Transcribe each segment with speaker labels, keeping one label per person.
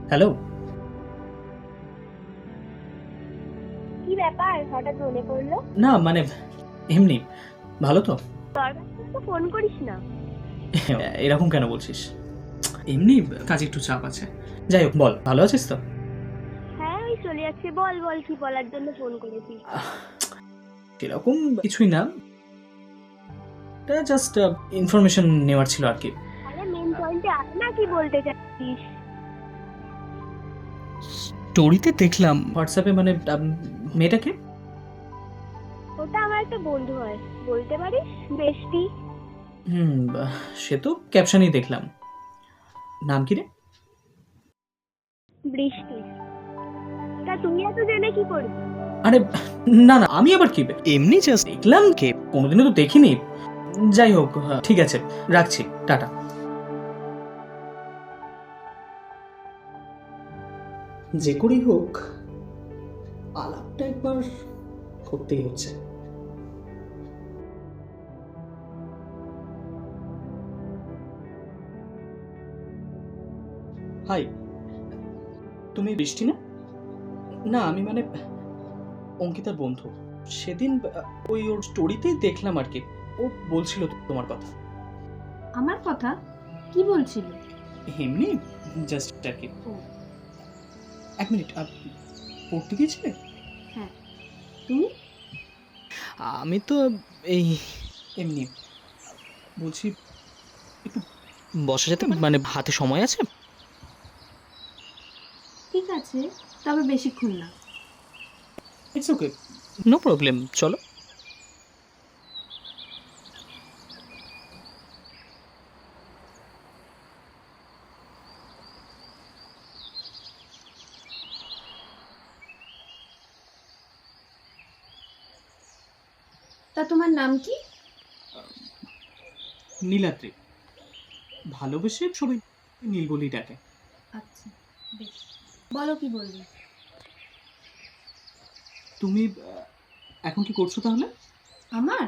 Speaker 1: Hello.
Speaker 2: কি ব্যাপার হঠাৎ মনে পড়লো?
Speaker 1: না মানে এমনি। ভালো তো?
Speaker 2: দরকার তো ফোন করিস না।
Speaker 1: এরকম কেন বলছিস? এমনি কাজে একটু চাপ আছে। যাই হোক, বল, ভালো আছিস তো?
Speaker 2: হ্যাঁ, ওই চলে যাচ্ছে। বল বল, কি বলার জন্য ফোন করেছিস?
Speaker 1: আহ, সেরকম কিছুই না, এটা জাস্ট ইনফরমেশন নেওয়ার ছিল আর কি।
Speaker 2: আরে মেন পয়েন্টে আয় না, কি বলতে চাচ্ছিস?
Speaker 1: স্টোরিতে দেখলাম হোয়াটসঅ্যাপে, মানে মেয়েটাকে।
Speaker 2: ওটা আমার একটা বন্ধু হয়, বলতে পারিস বেস্টি।
Speaker 1: সে তো ক্যাপশনই দেখলাম। নাম কি রে?
Speaker 2: বৃষ্টি। তা তুই এত জেনে কি করবি?
Speaker 1: আরে না না, আমি আবার কি, এমনি জাস্ট দেখলাম, কে কোনোদিনও তো দেখিনি। যাই হোক, ঠিক আছে, রাখছি, টাটা। যে করেই হোক, আলাপটা একবার করতেই হচ্ছে। হাই, তুমি বৃষ্টি না? না, আমি মানে অঙ্কিতার বন্ধু। সেদিন ওই ওর স্টোরিতেই দেখলাম আর কি, ও বলছিল তোমার কথা।
Speaker 3: আমার কথা কি বলছিল?
Speaker 1: এমনি জাস্ট আর কি।
Speaker 3: ও,
Speaker 1: এক মিনিট, পড়তে গিয়েছিলে?
Speaker 3: হ্যাঁ। তুমি?
Speaker 1: আমি তো এই এমনি বলছি, একটু বসা যেতে, মানে হাতে সময় আছে?
Speaker 3: ঠিক আছে, তবে বেশিক্ষণ না।
Speaker 1: ইটস ওকে, নো প্রবলেম, চলো।
Speaker 3: তা তোমার নাম কি?
Speaker 1: নীলাদ্রি, ভালোবেসে সবাই নীল বলেই ডাকে।
Speaker 3: আচ্ছা, বেশ, বলো কি বলবে।
Speaker 1: তুমি এখন কি করছো তাহলে?
Speaker 3: আমার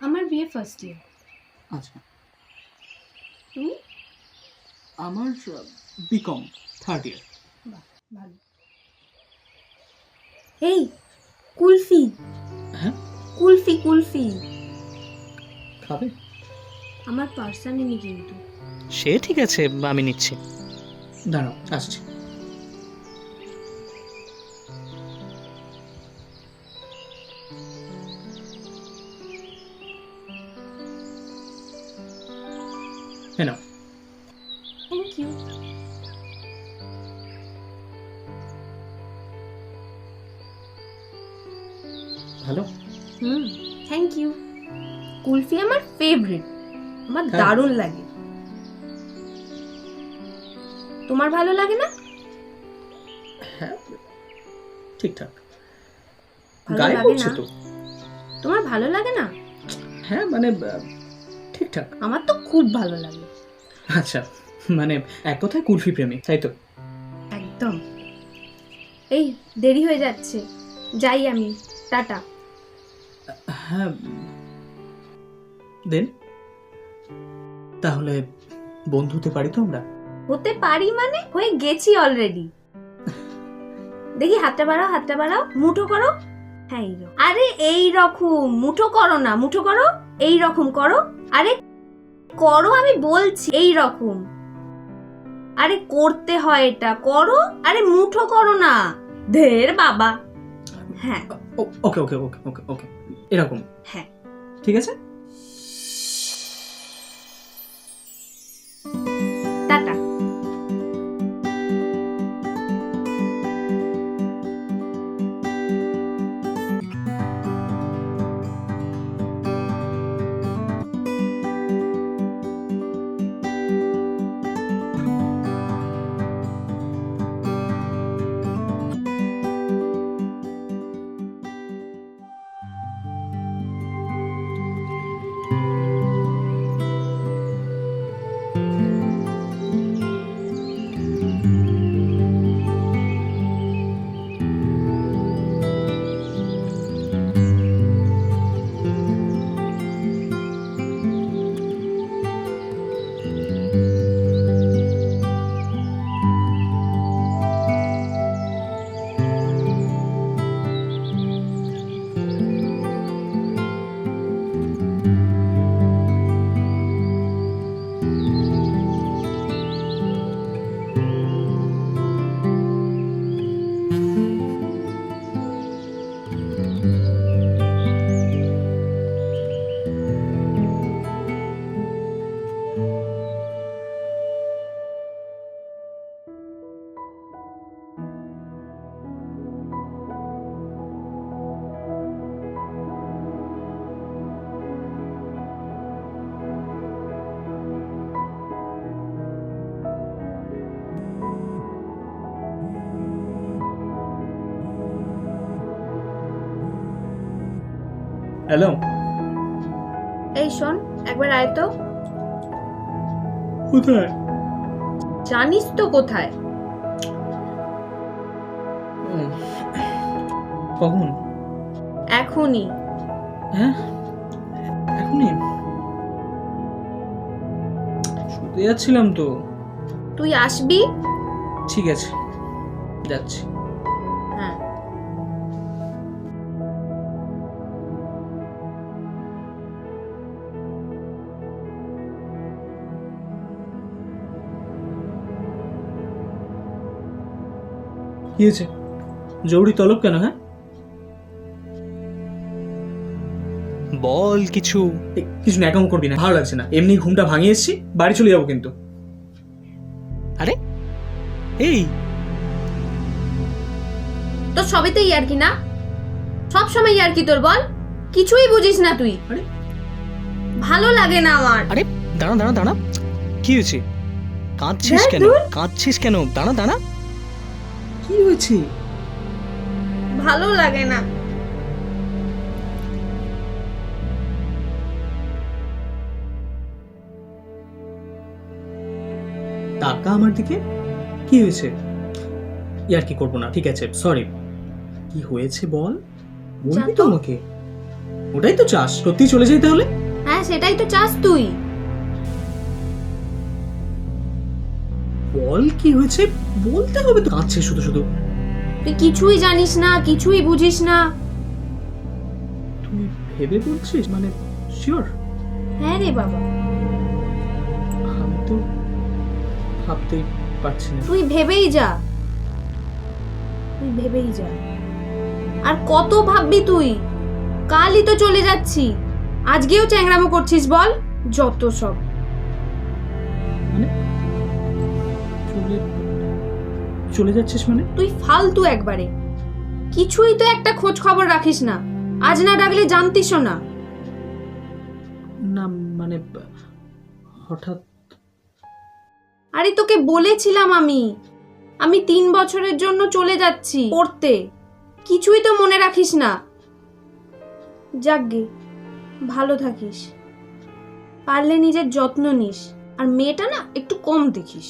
Speaker 3: আমার বিয়ে ফার্স্ট ইয়ার।
Speaker 1: আচ্ছা,
Speaker 3: তুমি?
Speaker 1: আমার বিকম থার্ড ইয়ার।
Speaker 3: বাহ, ভালো। এই, কুলফি।
Speaker 1: হ্যাঁ,
Speaker 3: কুলফি কুলফি।
Speaker 1: খাবে?
Speaker 3: আমার পার্সোনালি কিন্তু।
Speaker 1: সে ঠিক আছে, আমি নিচ্ছি, দাঁড়াও আসছি। হ্যালো।
Speaker 3: Thank you.
Speaker 1: ভালো।
Speaker 3: Thank you. কুলফি আমার ফেভারিট, আমার
Speaker 1: হ্যাঁ।
Speaker 3: দারুণ লাগে। তোমার ভালো লাগে না?
Speaker 1: হ্যাঁ, ঠিকঠাক,
Speaker 3: ভালো
Speaker 1: গায়ে
Speaker 3: লাগে
Speaker 1: পড়ছে
Speaker 3: না?
Speaker 1: তো।
Speaker 3: তোমার ভালো লাগে না?
Speaker 1: হ্যাঁ মানে ঠিকঠাক।
Speaker 3: আমার তো খুব ভালো লাগে।
Speaker 1: আচ্ছা, মানে এক কথায় কুলফি প্রেমী, তাই তো?
Speaker 3: একদম। এই, দেরি হয়ে যাচ্ছে, যাই আমি। টাটা।
Speaker 1: হ্যাঁ, দেন তাহলে বন্ধু হতে পারি তো আমরা?
Speaker 3: হতে পারি মানে হয়ে গেছি অলরেডি। দেখি হাতটা বাড়াও, হাতটা বাড়াও, মুঠো করো। হ্যাঁ, এই রকম। আরে এই রকম মুঠো করো না, মুঠো করো। এই রকম করো। আরে করো, আমি বলছি এই রকম। আরে করতে হয় এটা, করো। আরে মুঠো করো না। ধের বাবা। হ্যাঁ
Speaker 1: ওকে ওকে ওকে ওকে ওকে, এরকম?
Speaker 3: হ্যাঁ।
Speaker 1: ঠিক আছে।
Speaker 3: টাটা।
Speaker 1: হ্যালো,
Speaker 3: এই শোন, একবার আয় তো।
Speaker 1: কোথায়?
Speaker 3: জানিস তো কোথায়।
Speaker 1: কখন?
Speaker 3: এখনই।
Speaker 1: হ্যাঁ, এখনই? শুতে যাচ্ছিলাম তো।
Speaker 3: তুই আসবি?
Speaker 1: ঠিক আছে, যাচ্ছি।
Speaker 3: হ্যাঁ।
Speaker 1: কি হয়েছে? জরুরি তলব কেন? হ্যাঁ, বল কিছু। কিছু ন্যাকামো করবি না, ভালো লাগছে না। এমনি ঘুমটা ভাঙিয়ে এসেছি, বাড়ি চলে যাবো কিন্তু। আরে এই,
Speaker 3: তোর সবেতেই আর কি না, সব সময় আর কি তোর, বল। কিছুই বুঝিস না তুই।
Speaker 1: আরে
Speaker 3: ভালো লাগে না আমার।
Speaker 1: আরে দাঁড়া দাঁড়া দাঁড়া, কি হয়েছে? কাঁদছিস
Speaker 3: দেখ,
Speaker 1: কেন?
Speaker 3: দূর।
Speaker 1: কাঁদছিস কেন? দাঁড়া দাঁড়া, কি হয়েছে?
Speaker 3: ভালো লাগে না।
Speaker 1: টাকা আমার দিকে, কি হয়েছে? ইয়ার কি করবো না, ঠিক আছে, সরি। কি হয়েছে বল, বলবি তো আমাকে। ওটাই তো চাস, সত্যি চলে যাই তাহলে?
Speaker 3: হ্যাঁ, সেটাই তো চাস তুই।
Speaker 1: বল কি হয়েছে, বলতে হবে তো। কাঁদছিস শুধু শুধু।
Speaker 3: তুই কিছুই জানিস না, কিছুই বুঝিস না।
Speaker 1: তুই ভেবে বলছিস মানে? শিওর?
Speaker 3: হ্যাঁ রে বাবা,
Speaker 1: আমি তো ভাবতেই পারছি না।
Speaker 3: তুই ভেবেই যা, তুই ভেবেই যা। আর কত ভাববি তুই? কালই তো চলে যাচ্ছি, আজকেও চ্যাংরামো করছিস বল, যত সব।
Speaker 1: মানে চলে চলে যাচ্ছিস মানে?
Speaker 3: তুই ফালতু একবারে, কিছুই তো একটা খোঁজ খবর রাখিস না। আজ না ডাকলে জানতিসও না।
Speaker 1: না মানে হঠাৎ।
Speaker 3: আরে তোকে বলেছিলাম আমি 3 বছরের জন্য চলে যাচ্ছি পড়তে, কিছুই তো মনে রাখিস না। যাকগে, ভালো থাকিস, পারলে নিজের যত্ন নিস, আর মেয়েটা না একটু কম দেখিস।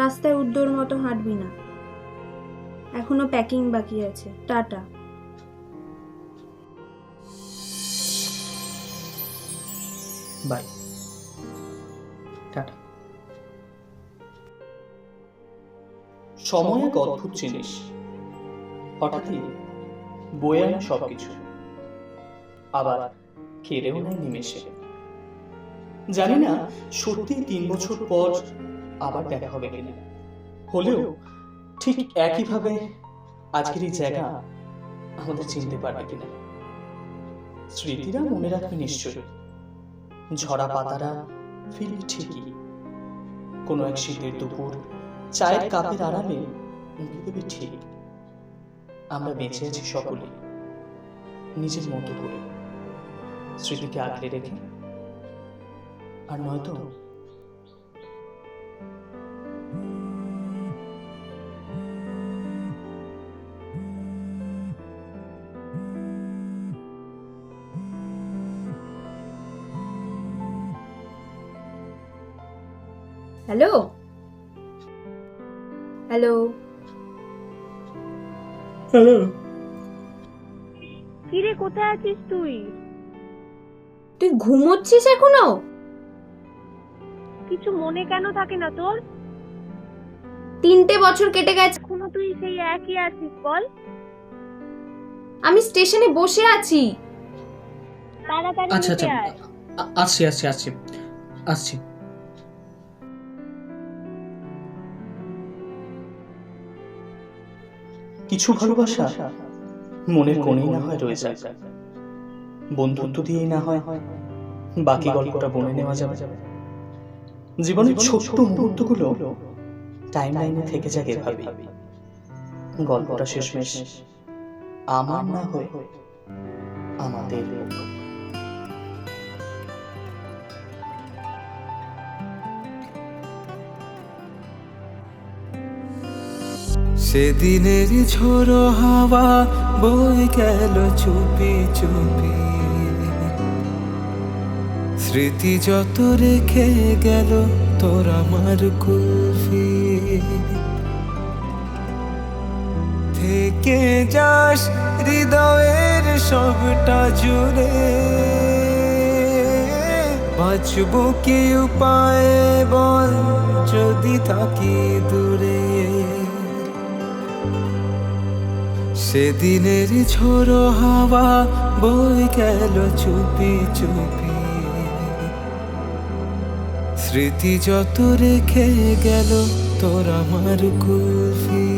Speaker 3: রাস্তায় উদ্দোর মতো হাঁটবি না। এখনো প্যাকিং বাকি আছে। টাটা।
Speaker 1: বাই, টাটা। সময় এক অদ্ভুত জিনিস, হঠাৎই বয়ে আনে সবকিছু, আবার কেড়েও নেয় নিমেষে। জানি না সত্যি 3 বছর পর আবার দেখা হবে কিনা, হলেও ঠিক একইভাবে আজকের এই জায়গা আমাদের চিনতে পারবে কিনা। স্মৃতিরা মনে রাখবে নিশ্চয়ই, ঝরা পাতারা ফিরবে ঠিকই। কোনো এক শীতের দুপুর চায়ের কাপের আড়ালে উঁকি দেবে ঠিক। আমরা বেঁচে আছি সকলে নিজের মতো করে, স্মৃতিকে আগলে রেখে। আর নয়তো
Speaker 3: হ্যালো হ্যালো
Speaker 1: হ্যালো।
Speaker 2: কিরে, কোথায় আছিস তুই?
Speaker 3: তুই ঘুমোচ্ছিস এখনো?
Speaker 2: কিছু মনে কেন থাকে না তোর?
Speaker 3: 3টে বছর কেটে গেছে,
Speaker 2: এখনো তুই সেই একই আছিস বল।
Speaker 3: আমি স্টেশনে বসে আছি।
Speaker 2: তাড়াতাড়ি
Speaker 1: আচ্ছা আচ্ছা,
Speaker 2: নিতে আয়।
Speaker 1: আসছি আসছি আসছি আসছি। কিছু ভালোবাসা মনের কোণেই না হয় রয়ে যায়, বন্ধুত্ব দিয়েই না হয় বাকি গল্পটা বনে নেওয়া যাবে। জীবনের ছোট্ট মুহূর্তগুলো টাইম লাইনে থেকে যাক এভাবে, গল্পটা শেষমেশ আমার না হয়ে আমাদের হতো।
Speaker 4: সেদিনের ঝোড়ো হাওয়া বয়ে গেল চুপি চুপি, স্মৃতি যত রেখে গেল তোর আমার কুলফি। থেকে যাস হৃদয়ের সবটা জুড়ে, বাঁচবো কি উপায়ে বল যদি থাকি দূরে। সেদিনের ঝোড়ো হাওয়া বয়ে গেল চুপি চুপি, স্মৃতি যত রেখে গেল তোর আমার কুলফি।